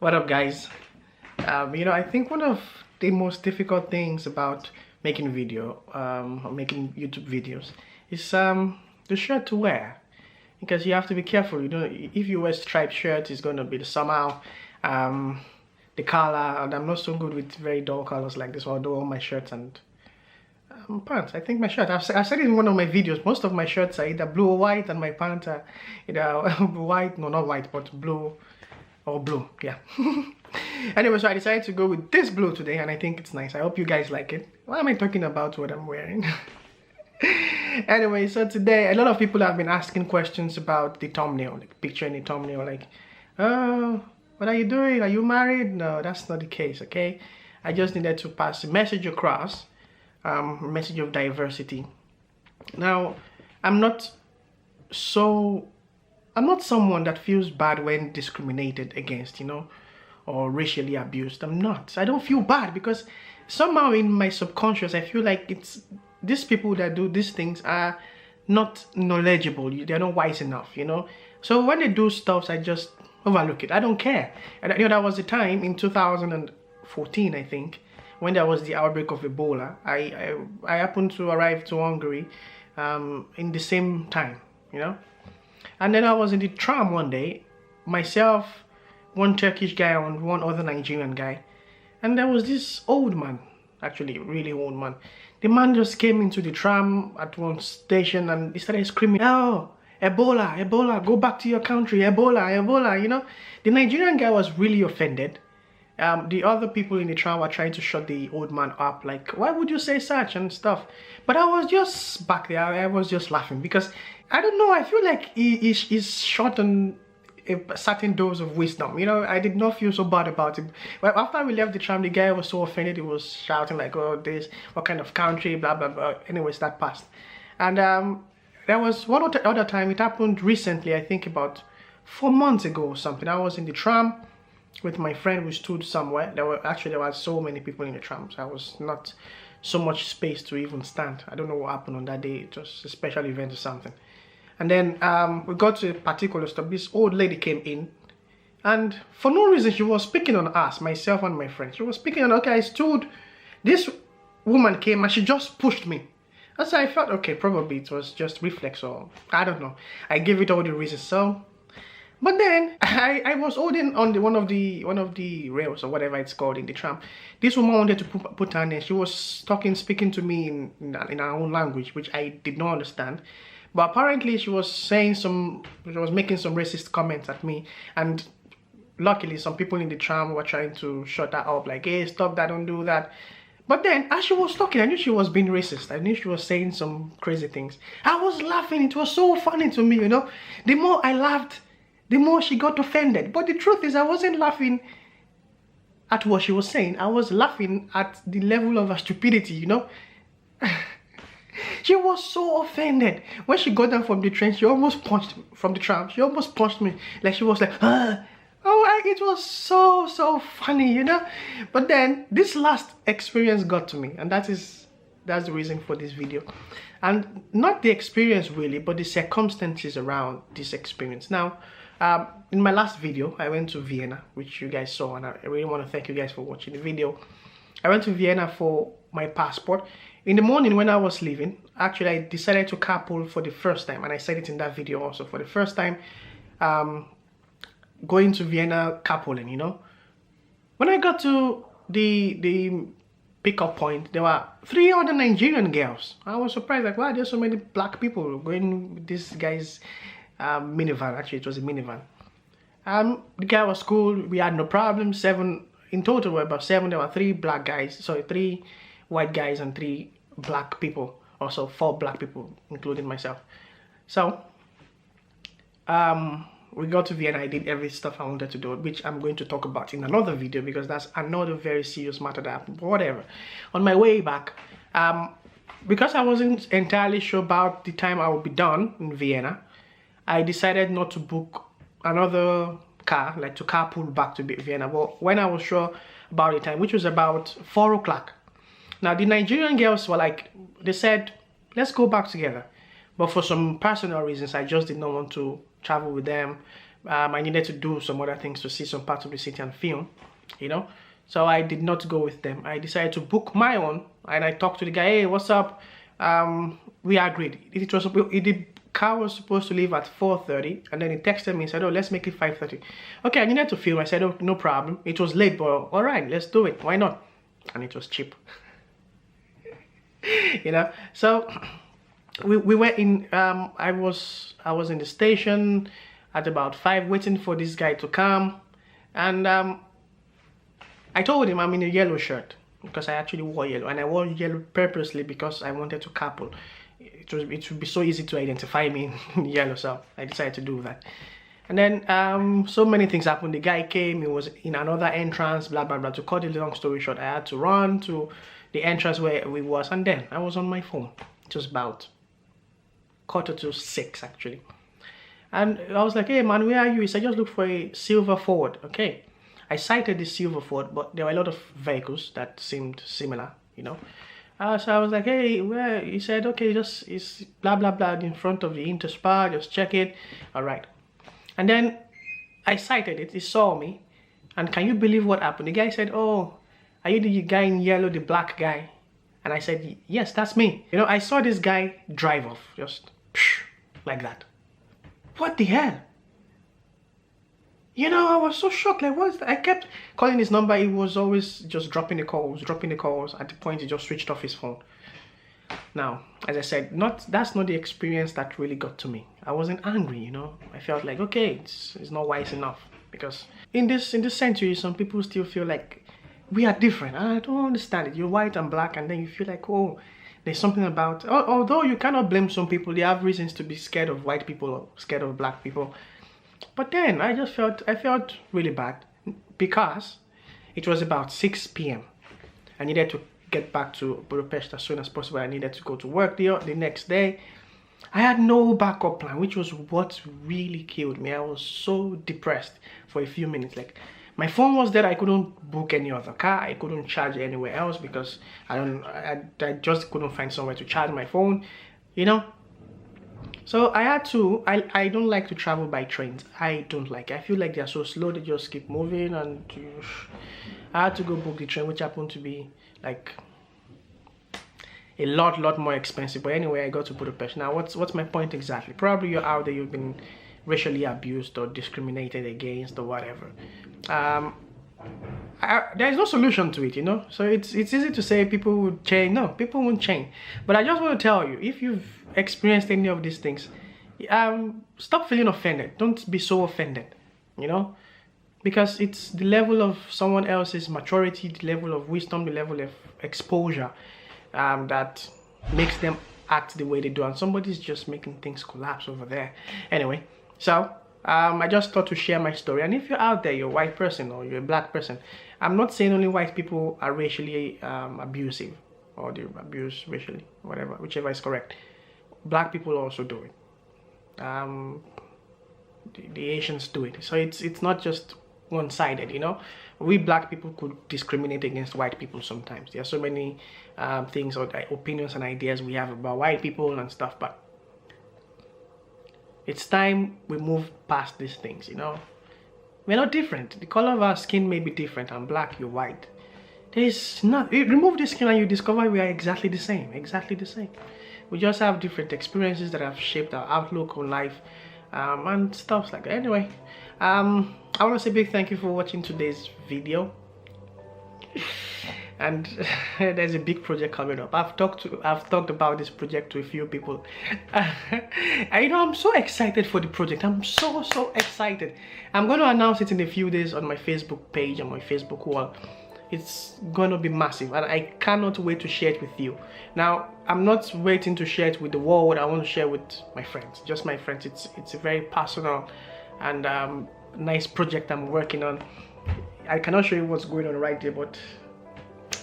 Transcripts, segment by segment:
What up, guys? I think one of the most difficult things about making video, or making YouTube videos, is the shirt to wear, because you have to be careful. If you wear striped shirt, it's going to be somehow the color, and I'm not so good with very dull colors like this. Although all my shirts and pants, I think my shirt. I said it in one of my videos. Most of my shirts are either blue or white, and my pants are either white, no, not white, but blue. Or blue, yeah. Anyway, so I decided to go with this blue today, and I think it's nice. I hope you guys like it. Why am I talking about what I'm wearing? Anyway, so today a lot of people have been asking questions about the thumbnail, like picture in the thumbnail, like, oh, what are you doing? Are you married? No, that's not the case, okay? I just needed to pass a message across, a message of diversity. Now, I'm not someone that feels bad when discriminated against, or racially abused. I'm not. I don't feel bad because somehow in my subconscious, I feel like it's these people that do these things are not knowledgeable. They're not wise enough, So when they do stuff, I just overlook it. I don't care. And that was the time in 2014, I think, when there was the outbreak of Ebola. I happened to arrive to Hungary in the same time, And then I was in the tram one day, myself, one Turkish guy and one other Nigerian guy. And there was this old man, actually really old man. The man just came into the tram at one station and he started screaming, "Oh, Ebola, Ebola, go back to your country, Ebola, Ebola," The Nigerian guy was really offended. The other people in the tram were trying to shut the old man up, like, why would you say such and stuff? But I was just back there, I was just laughing because, I don't know, I feel like he's short on a certain dose of wisdom, I did not feel so bad about it. Well, after we left the tram, the guy was so offended, he was shouting like, oh, this, what kind of country, blah, blah, blah. Anyways, that passed. And there was one other time, it happened recently, I think about 4 months ago or something. I was in the tram with my friend. We stood somewhere. There were so many people in the tram, so I was not so much space to even stand. I don't know what happened on that day. It was a special event or something. And then we got to a particular stop. This old lady came in, and for no reason she was speaking on us, myself and my friend. She was speaking on, okay, I stood. This woman came and she just pushed me. And so I felt, okay, probably it was just reflex, or I don't know. I gave it all the reasons. So but then I was holding on one of the rails or whatever it's called in the tram. This woman wanted to put her hand in. She was speaking to me in her own language, which I did not understand. But apparently she was making some racist comments at me, and luckily some people in the tram were trying to shut her up, like, hey, stop that, don't do that. But then as she was talking, I knew she was being racist. I knew she was saying some crazy things. I was laughing. It was so funny to me, The more I laughed, the more she got offended. But the truth is, I wasn't laughing at what she was saying. I was laughing at the level of her stupidity, She was so offended. When she got down from the train, she almost punched me from the tram. She almost punched me. Like, she was like, ah. Oh, it was so funny, But then this last experience got to me, and that's the reason for this video. And not the experience really, but the circumstances around this experience. Now, in my last video, I went to Vienna, which you guys saw, and I really want to thank you guys for watching the video. I went to Vienna for my passport. In the morning when I was leaving, actually I decided to carpool for the first time, and I said it in that video also, for the first time, going to Vienna carpooling, When I got to the pickup point, there were 3 other Nigerian girls. I was surprised, like, wow, there's so many black people going with this guy's minivan. Actually, it was a minivan. The guy was cool. We had no problem. 7 in total. Were about 7. There were 3 black guys. Sorry, 3 white guys and 3 black people. Also 4 black people, including myself. So we got to Vienna. I did every stuff I wanted to do, which I'm going to talk about in another video, because that's another very serious matter that happened. But whatever. On my way back, because I wasn't entirely sure about the time I would be done in Vienna, I decided not to book another car, like to carpool back to Vienna. But when I was sure about the time, which was about 4 o'clock. Now, the Nigerian girls were like, they said, let's go back together. But for some personal reasons, I just did not want to travel with them. I needed to do some other things to see some parts of the city and film, you know. So I did not go with them. I decided to book my own, and I talked to the guy. Hey, what's up? We agreed. The car was supposed to leave at 4:30, and then he texted me and said, oh, let's make it 5:30. Okay, I needed to film. I said, oh, no problem. It was late, but all right, let's do it. Why not? And it was cheap. You know. So we were in. I was in the station at about 5, waiting for this guy to come, and I told him I'm in a yellow shirt because I actually wore yellow, and I wore yellow purposely because I wanted to couple. It would be so easy to identify me in yellow, so I decided to do that. And then so many things happened. The guy came, he was in another entrance, blah blah blah. To cut the long story short, I had to run to the entrance where we was, and then I was on my phone. It was about 5:45 actually. And I was like, hey man, where are you? He said, just look for a silver Ford. Okay. I cited the silver Ford, but there were a lot of vehicles that seemed similar, you know. So I was like, hey, where? He said, okay, just it's blah blah blah in front of the Interspar, just check it. All right. And then I cited it. He saw me, and can you believe what happened? The guy said, oh, are you the guy in yellow, the black guy? And I said, yes, that's me. You know, I saw this guy drive off, just like that. What the hell? You know, I was so shocked. Like, what's that? I kept calling his number. He was always just dropping the calls. At the point, he just switched off his phone. Now, as I said, that's not the experience that really got to me. I wasn't angry, you know. I felt like, okay, it's not wise enough. Because in this century, some people still feel like we are different. And I don't understand it. You're white and black, and then you feel like, oh, there's something about... Although you cannot blame some people. They have reasons to be scared of white people or scared of black people. But then I felt really bad because it was about 6 p.m. I needed to get back to Budapest as soon as possible. I needed to go to work the next day. I had no backup plan, which was what really killed me. I was so depressed for a few minutes. Like, my phone was dead. I couldn't book any other car. I couldn't charge anywhere else because I just couldn't find somewhere to charge my phone, you know. So I had to, I don't like to travel by trains. I don't like it. I feel like they're so slow, they just keep moving, and I had to go book the train, which happened to be like a lot more expensive. But anyway, I got to Budapest. Now, what's my point exactly? Probably you're out there, you've been racially abused or discriminated against or whatever. There's no solution to it, you know. So it's easy to say people would change. No, people won't change. But I just want to tell you, if you've experienced any of these things, stop feeling offended. Don't be so offended, you know, because it's the level of someone else's maturity, the level of wisdom, the level of exposure that makes them act the way they do, and somebody's just making things collapse over there. Anyway, so I just thought to share my story. And if you're out there, you're a white person or you're a black person, I'm not saying only white people are racially abusive or they abuse racially, whatever, whichever is correct. Black people also do it. The Asians do it. So it's not just one-sided, you know. We black people could discriminate against white people sometimes. There are so many things or opinions and ideas we have about white people and stuff, but it's time we move past these things, you know. We're not different. The color of our skin may be different. I'm black, you're white. There's not... remove the skin and you discover we are exactly the same. Exactly the same. We just have different experiences that have shaped our outlook on life and stuff like that. Anyway, I want to say a big thank you for watching today's video. And there's a big project coming up. I've talked about this project to a few people. You know, I'm so excited for the project. I'm so excited. I'm going to announce it in a few days on my Facebook page, on my Facebook wall. It's going to be massive, and I cannot wait to share it with you. Now, I'm not waiting to share it with the world. I want to share with my friends, just my friends. It's a very personal and nice project I'm working on. I cannot show you what's going on right there, but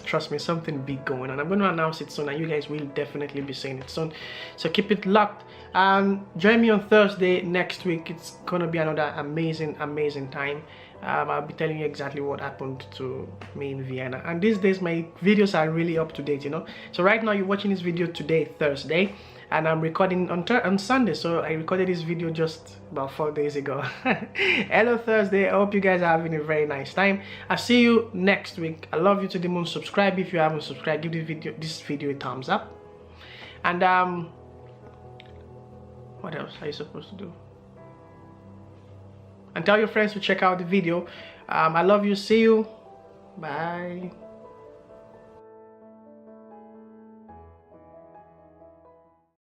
trust me, something big going on. I'm going to announce it soon, and you guys will definitely be seeing it soon. So keep it locked. Join me on Thursday next week. It's going to be another amazing time. I'll be telling you exactly what happened to me in Vienna. And these days my videos are really up to date, you know. So right now you're watching this video today, Thursday. and I'm recording on Sunday, so I recorded this video just about 4 days ago. Hello Thursday, I hope you guys are having a very nice time. I'll see you next week. I love you to the moon. Subscribe if you haven't subscribed. Give this video a thumbs up. And what else are you supposed to do? And tell your friends to check out the video. I love you. See you. Bye.